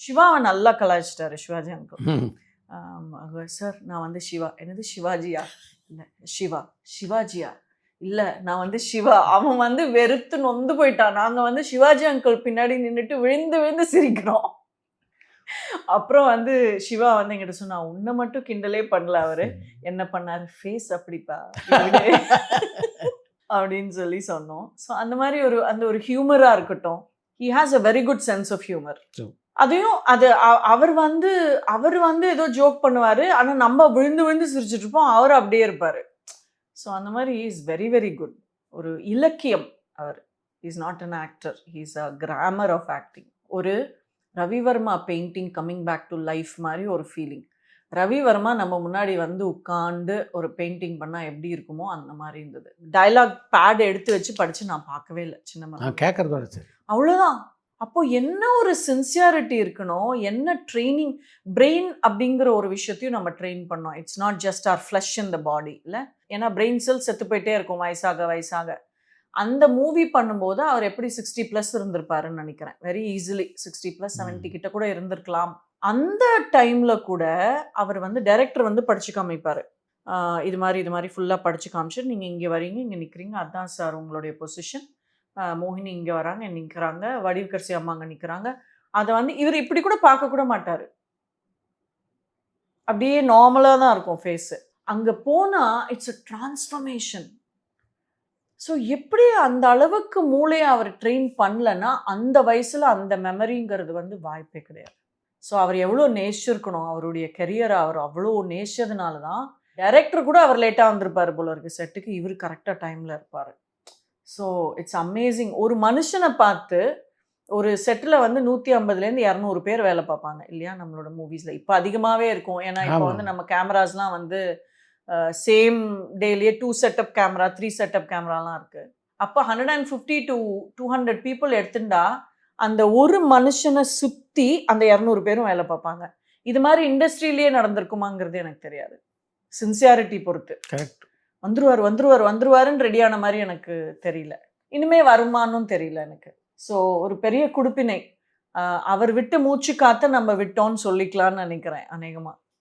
சிவாவை நல்லா கலாய்ச்சிட்டாரு சிவாஜி அங்கிள். ம். சார் நான் வந்து சிவா. என்னது சிவாஜியா? இல்லை சிவா. சிவாஜியா? இல்லை நான் வந்து சிவா. அவன் வந்து வெறுத்து நொந்து போயிட்டான். நாங்கள் வந்து சிவாஜி அங்கிள் பின்னாடி நின்றுட்டு விழுந்து விழுந்து சிரிக்கிறோம். அப்புறம் வந்து சிவா வந்து என்கிட்ட சொன்னா, உன்னை மட்டும் கிண்டலே பண்ணல அவரு, என்ன பண்ணாரு, ஃபேஸ் அப்படிப்பா அப்படின்னு சொல்லி சொன்னோம். ஸோ அந்த மாதிரி அந்த ஒரு ஹியூமரா இருக்கட்டும், he has a very good sense of humour. அதையும் அவர் வந்து ஏதோ ஜோக் பண்ணுவாரு, ஆனா நம்ம விழுந்து விழுந்து சிரிச்சுட்டு இருப்போம், அவர் அப்படியே இருப்பாரு. ஸோ அந்த மாதிரி இஸ் வெரி வெரி குட். ஒரு இலக்கியம் அவர். Is not an actor, he's a grammar of acting. ஒரு Ravi Varma painting coming back to life மாதிரி ஒரு ஃபீலிங். ரவிவர்மா நம்ம முன்னாடி வந்து உட்காந்து ஒரு பெயிண்டிங் பண்ணால் எப்படி இருக்குமோ அந்த மாதிரி இருந்தது. டைலாக் பேட் எடுத்து வச்சு படித்து நான் பார்க்கவே இல்லை சின்ன கேட்கறதோட சரி, அவ்வளோதான். அப்போ என்ன ஒரு சின்சியாரிட்டி இருக்கணும், என்ன ட்ரைனிங். பிரெயின் அப்படிங்கிற ஒரு விஷயத்தையும் நம்ம ட்ரெயின் பண்ணோம். It's not just our flush in the body இல்லை. ஏன்னா பிரெயின் செல் செத்து போயிட்டே இருக்கும் வயசாக வயசாக. அந்த மூவி பண்ணும்போது அவர் எப்படி 60+ இருந்திருப்பாருன்னு நினைக்கிறேன். வெரி ஈஸிலி 60+, 70 கிட்ட கூட இருந்திருக்கலாம். அந்த டைம்ல கூட அவர் வந்து டைரக்டர் வந்து படிச்சு காமிப்பாரு. இது மாதிரி ஃபுல்லாக படிச்சு காமிச்சு, நீங்கள் இங்கே வரீங்க, இங்கே நிற்கிறீங்க, அதான் சார் உங்களுடைய பொசிஷன். மோகினி இங்கே வராங்க, நிற்கிறாங்க, வடிவுக்கரசி அம்மா அங்கே நிற்கிறாங்க. அதை வந்து இவர் இப்படி கூட பார்க்க கூட மாட்டார். அப்படியே நார்மலாக தான் இருக்கும் ஃபேஸு. அங்கே போனால் இட்ஸ் அ டிரான்ஸ்ஃபர்மேஷன். ஸோ எப்படி அந்த அளவுக்கு மூளையை அவர் ட்ரெயின் பண்ணலன்னா அந்த வயசில் அந்த மெமரிங்கிறது வந்து வாய்ப்பே கிடையாது. ஸோ அவர் எவ்வளோ நேசிச்சிருக்கணும் அவருடைய கெரியரை. அவர் அவ்வளோ நேசிச்சதுனால தான் டைரக்டர் கூட அவர் லேட்டாக வந்திருப்பார் போல இருக்கு செட்டுக்கு, இவர் கரெக்டாக டைமில் இருப்பார். So it's amazing. ஒரு மனுஷனை பார்த்து ஒரு செட்டில் வந்து 150லேருந்து 200 பேர் வேலை பார்ப்பாங்க இல்லையா நம்மளோட மூவிஸில். இப்போ அதிகமாகவே இருக்கும். ஏன்னா இப்போ வந்து நம்ம கேமராஸ்லாம் வந்து சேம் டேலேயே 2 செட்டப் கேமரா, 3 செட்டப் கேமராலாம் இருக்குது. அப்போ 150 to 200 பீப்புள் எடுத்துட்டா அந்த ஒரு மனுஷனை சுற்றி அந்த 200 பேரும் வேலை பார்ப்பாங்க. இது மாதிரி இண்டஸ்ட்ரியிலேயே நடந்திருக்குமாங்கிறது எனக்கு தெரியாது. சின்சியாரிட்டி பொறுத்து. கரெக்ட். வந்துருவாருன்னு ரெடியான மாதிரி எனக்கு தெரியல. இனிமே வருமானும் தெரியல எனக்கு. ஸோ ஒரு பெரிய குடுப்பினை. அவர் விட்டு மூச்சு காத்த நம்ம விட்டோம்னு சொல்லிக்கலாம்னு நினைக்கிறேன் அநேகமாக.